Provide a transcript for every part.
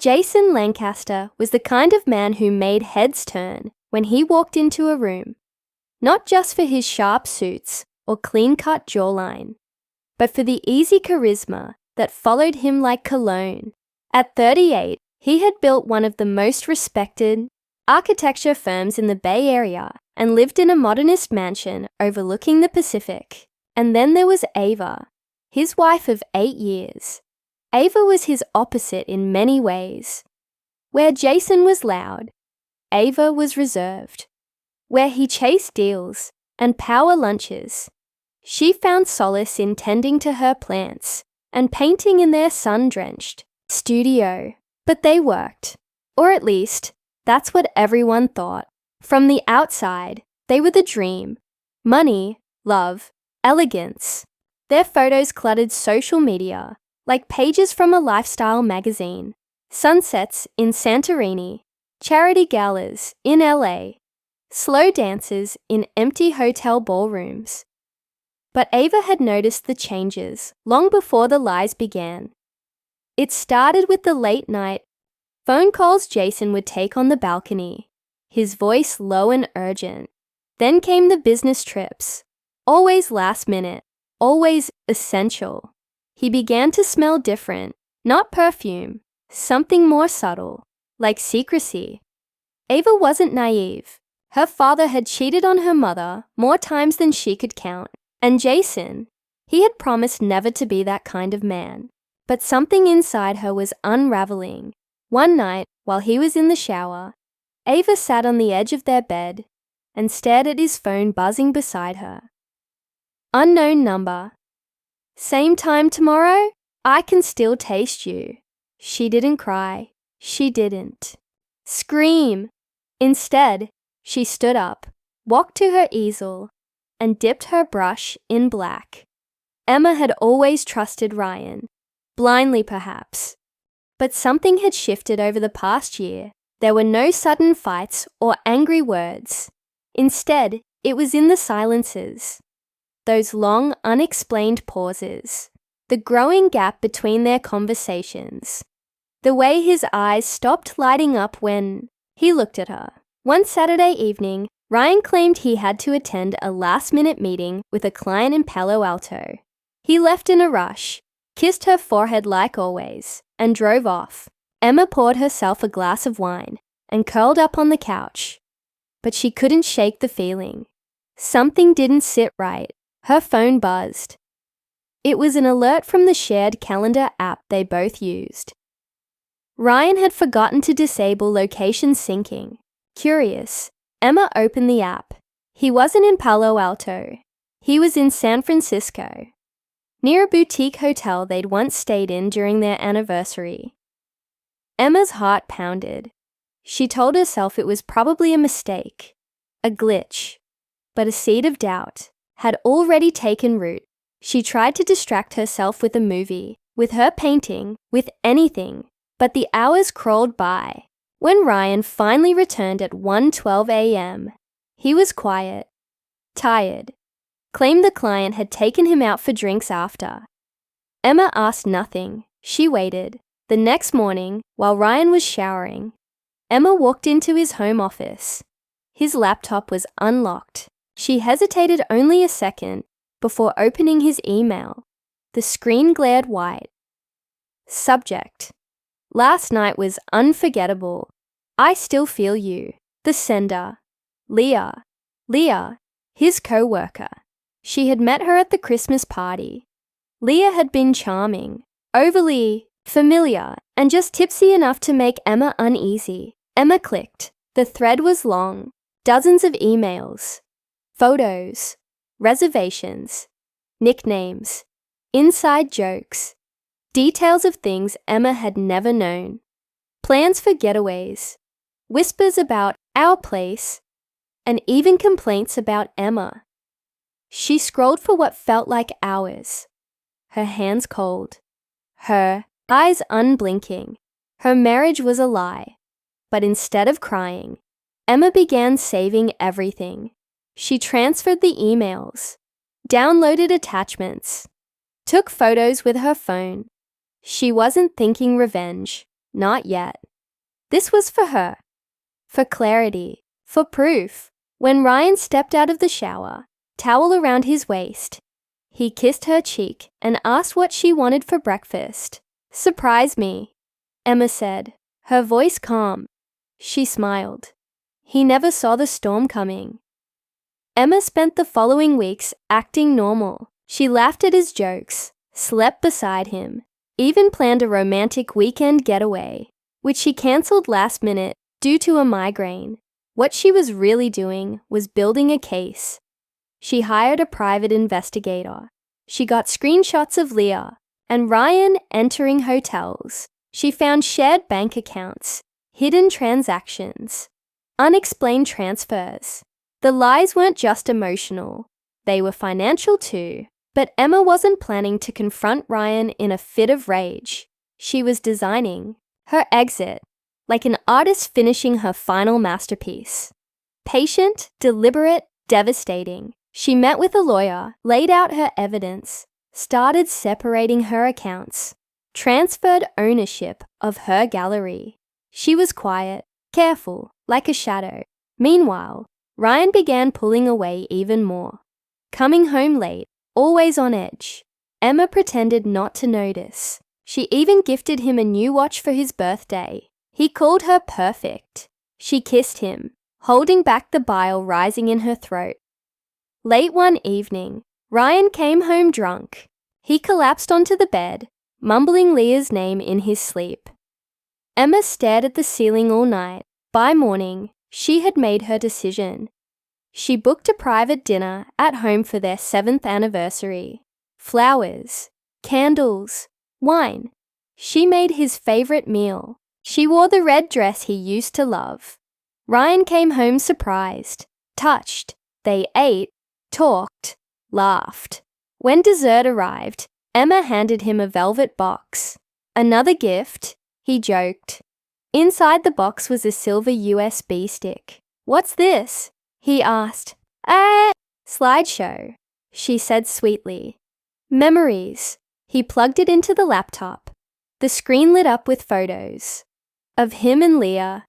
Jason Lancaster was the kind of man who made heads turn when he walked into a room, not just for his sharp suits or clean-cut jawline, but for the easy charisma that followed him like cologne. At 38, he had built one of the most respected architecture firms in the Bay Area and lived in a modernist mansion overlooking the Pacific. And then there was Ava, his wife of 8 years. Ava was his opposite in many ways. Where Jason was loud, Ava was reserved. Where he chased deals and power lunches, she found solace in tending to her plants and painting in their sun-drenched studio. But they worked, or at least, that's what everyone thought. From the outside, they were the dream. Money, love, elegance. Their photos cluttered social media, like pages from a lifestyle magazine. Sunsets in Santorini, charity galas in LA, slow dances in empty hotel ballrooms. But Ava had noticed the changes long before the lies began. It started with the late-night phone calls Jason would take on the balcony, his voice low and urgent. Then came the business trips, always last minute, always essential. He began to smell different, not perfume, something more subtle, like secrecy. Ava wasn't naive. Her father had cheated on her mother more times than she could count. And Jason, he had promised never to be that kind of man. But something inside her was unraveling. One night, while he was in the shower, Ava sat on the edge of their bed and stared at his phone buzzing beside her. Unknown number. Same time tomorrow? I can still taste you. She didn't cry. She didn't scream. Instead, she stood up, walked to her easel, and dipped her brush in black. Emma had always trusted Ryan, blindly perhaps. But something had shifted over the past year. There were no sudden fights or angry words. Instead, it was in the silences. Those long, unexplained pauses. The growing gap between their conversations. The way his eyes stopped lighting up when he looked at her. One Saturday evening, Ryan claimed he had to attend a last-minute meeting with a client in Palo Alto. He left in a rush, kissed her forehead like always, and drove off. Emma poured herself a glass of wine and curled up on the couch. But she couldn't shake the feeling. Something didn't sit right. Her phone buzzed. It was an alert from the shared calendar app they both used. Ryan had forgotten to disable location syncing. Curious, Emma opened the app. He wasn't in Palo Alto. He was in San Francisco, near a boutique hotel they'd once stayed in during their anniversary. Emma's heart pounded. She told herself it was probably a mistake, a glitch, but a seed of doubt had already taken root. She tried to distract herself with a movie, with her painting, with anything, but the hours crawled by. When Ryan finally returned at 1:12 a.m., he was quiet, tired, claimed the client had taken him out for drinks after. Emma asked nothing. She waited. The next morning, while Ryan was showering, Emma walked into his home office. His laptop was unlocked. She hesitated only a second before opening his email. The screen glared white. Subject: Last night was unforgettable. I still feel you. The sender: Leah. Leah, his co-worker. She had met her at the Christmas party. Leah had been charming, overly familiar, and just tipsy enough to make Emma uneasy. Emma clicked. The thread was long. Dozens of emails, photos, reservations, nicknames, inside jokes, details of things Emma had never known, plans for getaways, whispers about our place, and even complaints about Emma. She scrolled for what felt like hours, her hands cold, her eyes unblinking. Her marriage was a lie. But instead of crying, Emma began saving everything. She transferred the emails, downloaded attachments, took photos with her phone. She wasn't thinking revenge, Not yet. This was for her. For clarity. For proof. When Ryan stepped out of the shower, towel around his waist, he kissed her cheek and asked what she wanted for breakfast. "Surprise me," Emma said, her voice calm. She smiled. He never saw the storm coming. Emma spent the following weeks acting normal. She laughed at his jokes, slept beside him, even planned a romantic weekend getaway, which she cancelled last minute due to a migraine. What she was really doing was building a case. She hired a private investigator. She got screenshots of Leah and Ryan entering hotels. She found shared bank accounts, hidden transactions, unexplained transfers. The lies weren't just emotional, they were financial too. But Emma wasn't planning to confront Ryan in a fit of rage. She was designing her exit, like an artist finishing her final masterpiece. Patient, deliberate, devastating. She met with a lawyer, laid out her evidence, started separating her accounts, transferred ownership of her gallery. She was quiet, careful, like a shadow. Meanwhile, Ryan began pulling away even more. Coming home late, always on edge. Emma pretended not to notice. She even gifted him a new watch for his birthday. He called her perfect. She kissed him, holding back the bile rising in her throat. Late one evening, Ryan came home drunk. He collapsed onto the bed, mumbling Leah's name in his sleep. Emma stared at the ceiling all night. By morning, she had made her decision. She booked a private dinner at home for their 7th anniversary. Flowers, candles, wine. She made his favorite meal. She wore the red dress he used to love. Ryan came home surprised, touched. They ate, talked, laughed. When dessert arrived, Emma handed him a velvet box. "Another gift," he joked. Inside the box was a silver USB stick. "What's this?" he asked. Slideshow," she said sweetly. "Memories." He plugged it into the laptop. The screen lit up with photos of him and Leah,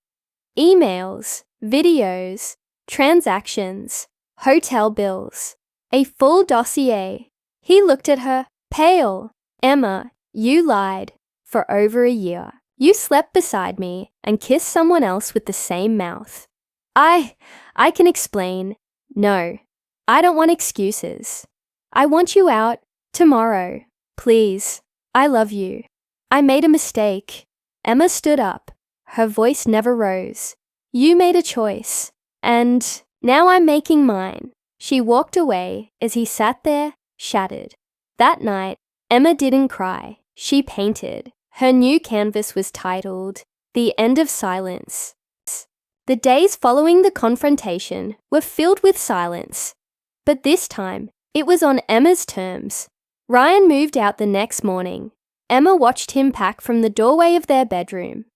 emails, videos, transactions, hotel bills, a full dossier. He looked at her, pale. "Emma, you lied for over a year. You slept beside me and kissed someone else with the same mouth." I can explain. No, I don't want excuses. I want you out tomorrow. Please, I love you. I made a mistake. Emma stood up. Her voice never rose. You made a choice, and now I'm making mine. She walked away as he sat there, shattered. That night, Emma didn't cry. She painted. Her new canvas was titled, "The End of Silence." The days following the confrontation were filled with silence, but this time it was on Emma's terms. Ryan moved out the next morning. Emma watched him pack from the doorway of their bedroom.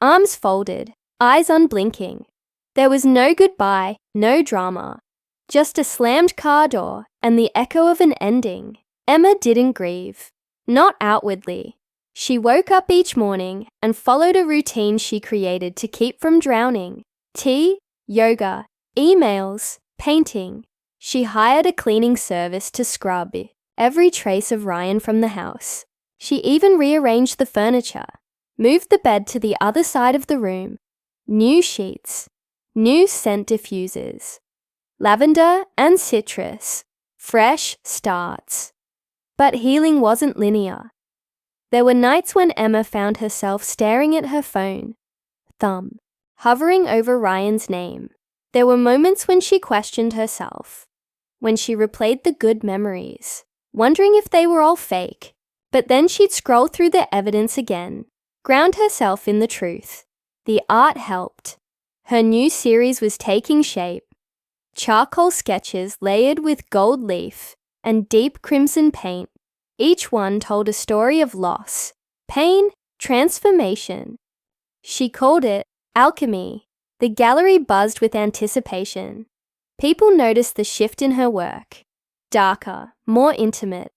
Arms folded, eyes unblinking. There was no goodbye, no drama, just a slammed car door and the echo of an ending. Emma didn't grieve, not outwardly. She woke up each morning and followed a routine she created to keep from drowning. Tea, yoga, emails, painting. She hired a cleaning service to scrub every trace of Ryan from the house. She even rearranged the furniture, moved the bed to the other side of the room. New sheets, new scent diffusers, lavender and citrus, fresh starts. But healing wasn't linear. There were nights when Emma found herself staring at her phone, thumb hovering over Ryan's name. There were moments when she questioned herself, when she replayed the good memories, wondering if they were all fake. But then she'd scroll through the evidence again, ground herself in the truth. The art helped. Her new series was taking shape. Charcoal sketches layered with gold leaf and deep crimson paint. Each one told a story of loss, pain, transformation. She called it alchemy. The gallery buzzed with anticipation. People noticed the shift in her work. Darker, more intimate.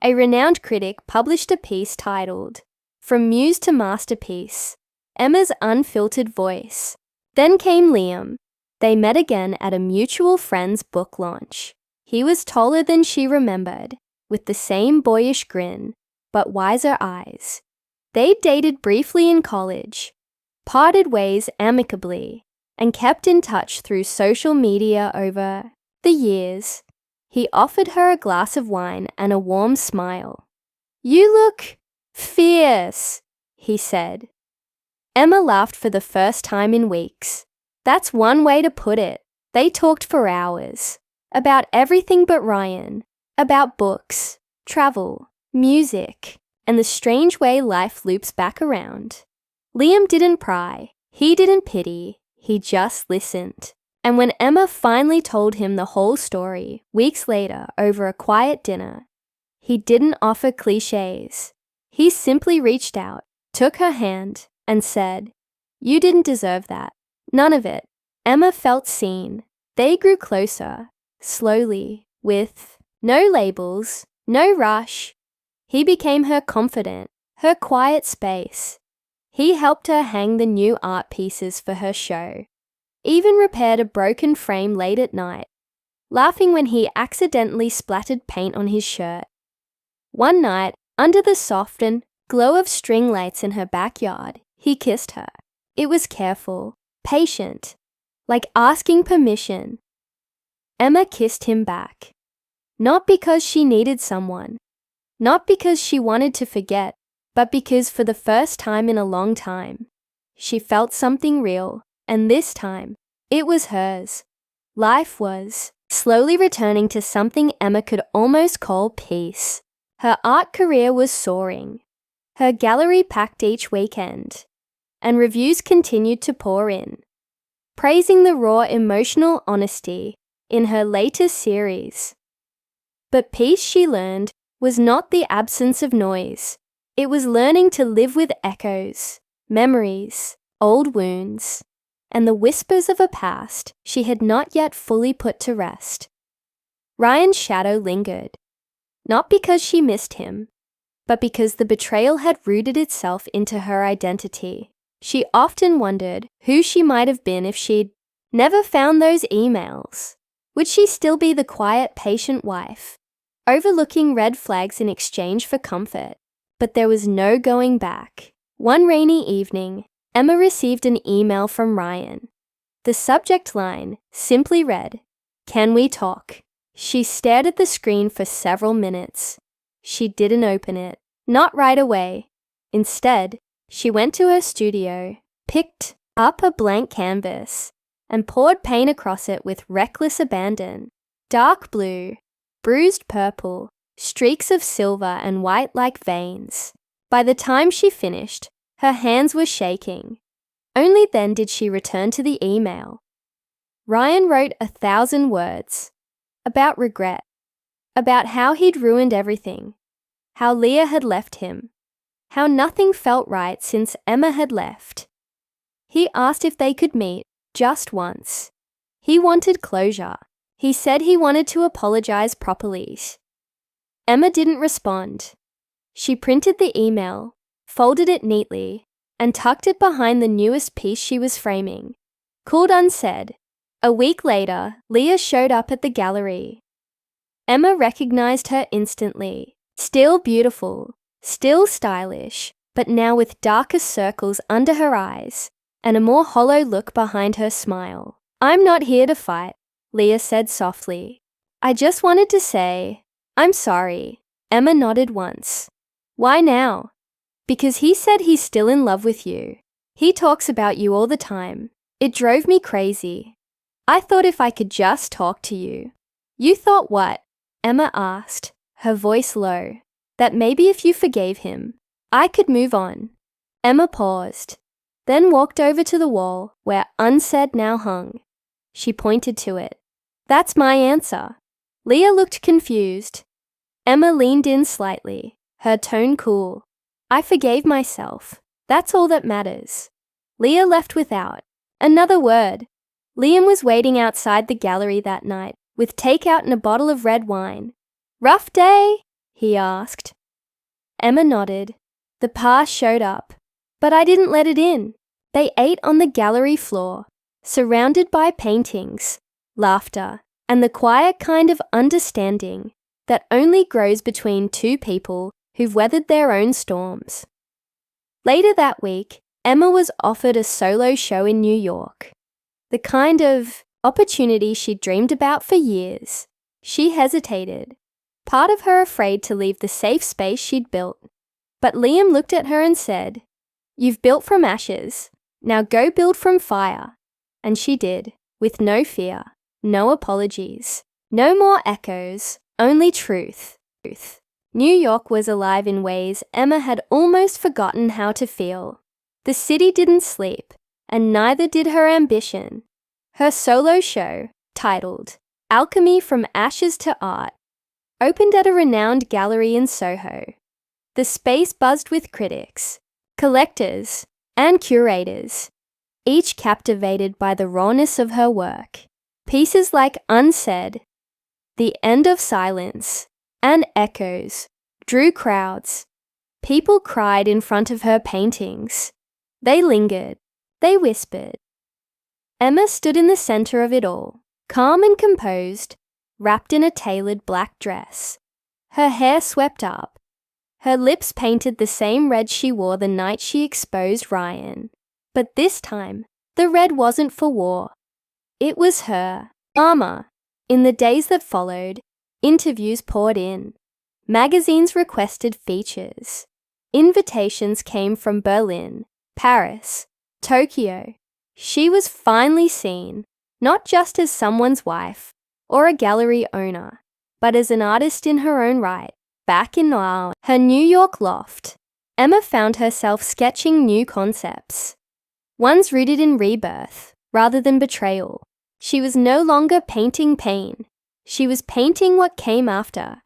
A renowned critic published a piece titled, "From Muse to Masterpiece," Emma's unfiltered voice. Then came Liam. They met again at a mutual friend's book launch. He was taller than she remembered, with the same boyish grin, but wiser eyes. They dated briefly in college, parted ways amicably, and kept in touch through social media over the years. He offered her a glass of wine and a warm smile. "You look fierce," he said. Emma laughed for the first time in weeks. That's one way to put it. They talked for hours. About everything but Ryan. About books, travel, music, and the strange way life loops back around. Liam didn't pry. He didn't pity. He just listened. And when Emma finally told him the whole story, weeks later over a quiet dinner, he didn't offer cliches. He simply reached out, took her hand, and said, "You didn't deserve that. None of it." Emma felt seen. They grew closer, slowly, with no labels, no rush. He became her confidant, her quiet space. He helped her hang the new art pieces for her show, even repaired a broken frame late at night, laughing when he accidentally splattered paint on his shirt. One night, under the softened glow of string lights in her backyard, he kissed her. It was careful, patient, like asking permission. Emma kissed him back. Not because she needed someone, not because she wanted to forget, but because for the first time in a long time, she felt something real, and this time, it was hers. Life was slowly returning to something Emma could almost call peace. Her art career was soaring. Her gallery packed each weekend, and reviews continued to pour in, praising the raw emotional honesty in her latest series. But peace, she learned, was not the absence of noise. It was learning to live with echoes, memories, old wounds, and the whispers of a past she had not yet fully put to rest. Ryan's shadow lingered, not because she missed him, but because the betrayal had rooted itself into her identity. She often wondered who she might have been if she'd never found those emails. Would she still be the quiet, patient wife, overlooking red flags in exchange for comfort? But there was no going back. One rainy evening, Emma received an email from Ryan. The subject line simply read, "Can we talk?" She stared at the screen for several minutes. She didn't open it, not right away. Instead, she went to her studio, picked up a blank canvas, and poured paint across it with reckless abandon. Dark blue, bruised purple, streaks of silver and white like veins. By the time she finished, her hands were shaking. Only then did she return to the email. Ryan wrote 1,000 words. About regret. About how he'd ruined everything. How Leah had left him. How nothing felt right since Emma had left. He asked if they could meet, just once. He wanted closure. He said he wanted to apologize properly. Emma didn't respond. She printed the email, folded it neatly, and tucked it behind the newest piece she was framing. Called unsaid. A week later, Leah showed up at the gallery. Emma recognized her instantly. Still beautiful, still stylish, but now with darker circles under her eyes and a more hollow look behind her smile. "I'm not here to fight," Leah said softly. "I just wanted to say, I'm sorry." Emma nodded once. "Why now?" "Because he said he's still in love with you. He talks about you all the time. It drove me crazy. I thought if I could just talk to you." "You thought what?" Emma asked, her voice low. "That maybe if you forgave him, I could move on." Emma paused, then walked over to the wall where unsaid now hung. She pointed to it. "That's my answer." Leah looked confused. Emma leaned in slightly, her tone cool. "I forgave myself. That's all that matters." Leah left without another word. Liam was waiting outside the gallery that night with takeout and a bottle of red wine. "Rough day?" he asked. Emma nodded. "The past showed up, but I didn't let it in." They ate on the gallery floor, surrounded by paintings, laughter, and the quiet kind of understanding that only grows between two people who've weathered their own storms. Later that week, Emma was offered a solo show in New York, the kind of opportunity she'd dreamed about for years. She hesitated, part of her afraid to leave the safe space she'd built. But Liam looked at her and said, "You've built from ashes, now go build from fire." And she did, with no fear, no apologies, no more echoes, only truth. New York was alive in ways Emma had almost forgotten how to feel. The city didn't sleep, and neither did her ambition. Her solo show, titled Alchemy from Ashes to Art, opened at a renowned gallery in Soho. The space buzzed with critics, collectors, and curators, each captivated by the rawness of her work. Pieces like Unsaid, The End of Silence, and Echoes drew crowds. People cried in front of her paintings. They lingered. They whispered. Emma stood in the center of it all, calm and composed, wrapped in a tailored black dress. Her hair swept up. Her lips painted the same red she wore the night she exposed Ryan. But this time, the red wasn't for war. It was her armor. In the days that followed, interviews poured in. Magazines requested features. Invitations came from Berlin, Paris, Tokyo. She was finally seen, not just as someone's wife or a gallery owner, but as an artist in her own right. Back in her New York loft, Emma found herself sketching new concepts, ones rooted in rebirth rather than betrayal. She was no longer painting pain. She was painting what came after.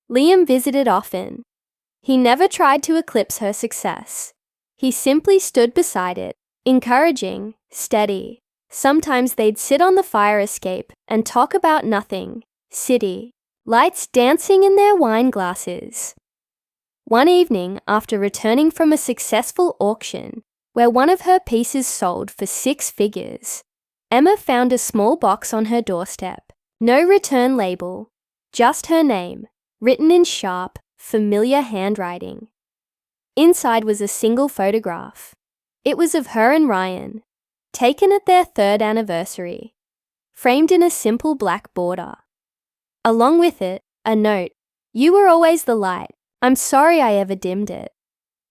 Liam visited often. He never tried to eclipse her success. He simply stood beside it, encouraging, steady. Sometimes they'd sit on the fire escape and talk about nothing. City, lights dancing in their wine glasses. One evening, after returning from a successful auction where one of her pieces sold for 6 figures, Emma found a small box on her doorstep. No return label, just her name, written in sharp, familiar handwriting. Inside was a single photograph. It was of her and Ryan, taken at their 3rd anniversary, framed in a simple black border. Along with it, a note, "You were always the light. I'm sorry I ever dimmed it."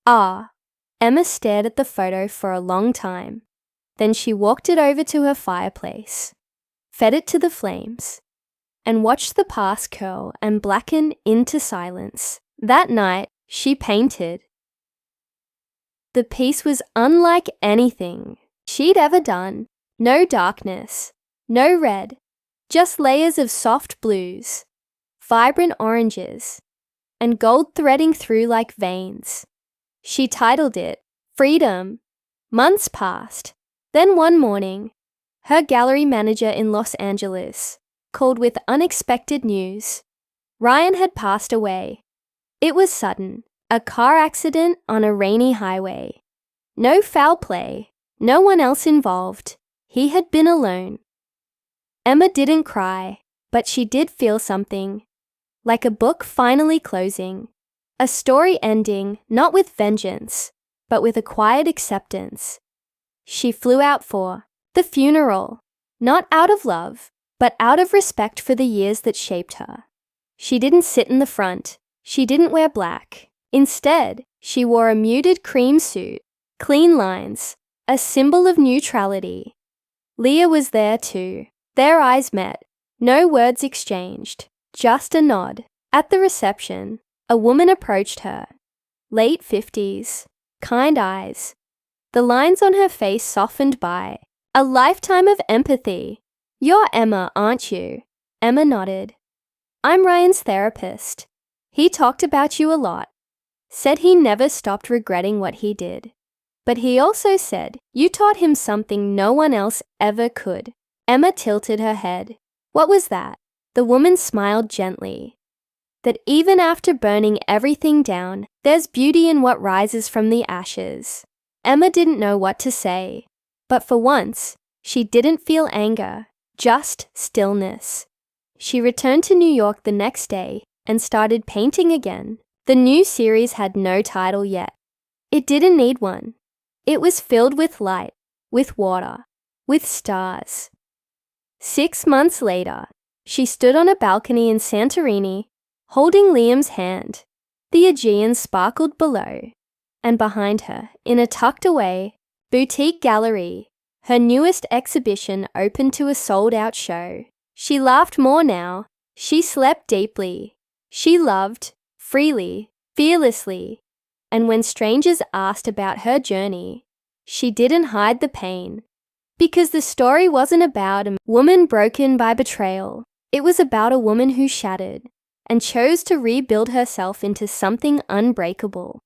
Ah. Emma stared at the photo for a long time. Then she walked it over to her fireplace, fed it to the flames, and watched the past curl and blacken into silence. That night, she painted. The piece was unlike anything she'd ever done. No darkness, no red, just layers of soft blues, vibrant oranges, and gold threading through like veins. She titled it Freedom. Months passed. Then one morning, her gallery manager in Los Angeles called with unexpected news. Ryan had passed away. It was sudden, a car accident on a rainy highway. No foul play, no one else involved. He had been alone. Emma didn't cry, but she did feel something, like a book finally closing, a story ending not with vengeance, but with a quiet acceptance. She flew out for the funeral, not out of love, but out of respect for the years that shaped her. She didn't sit in the front. She didn't wear black. Instead, she wore a muted cream suit, clean lines, a symbol of neutrality. Leah was there too. Their eyes met. No words exchanged, just a nod. At the reception, a woman approached her. Late 50s, kind eyes. The lines on her face softened by a lifetime of empathy. "You're Emma, aren't you?" Emma nodded. "I'm Ryan's therapist. He talked about you a lot. Said he never stopped regretting what he did. But he also said you taught him something no one else ever could." Emma tilted her head. "What was that?" The woman smiled gently. "That even after burning everything down, there's beauty in what rises from the ashes." Emma didn't know what to say, but for once, she didn't feel anger, just stillness. She returned to New York the next day and started painting again. The new series had no title yet. It didn't need one. It was filled with light, with water, with stars. 6 months later, she stood on a balcony in Santorini, holding Liam's hand. The Aegean sparkled below, and behind her, in a tucked-away, boutique gallery, her newest exhibition opened to a sold-out show. She laughed more now. She slept deeply. She loved, freely, fearlessly. And when strangers asked about her journey, she didn't hide the pain. Because the story wasn't about a woman broken by betrayal. It was about a woman who shattered and chose to rebuild herself into something unbreakable.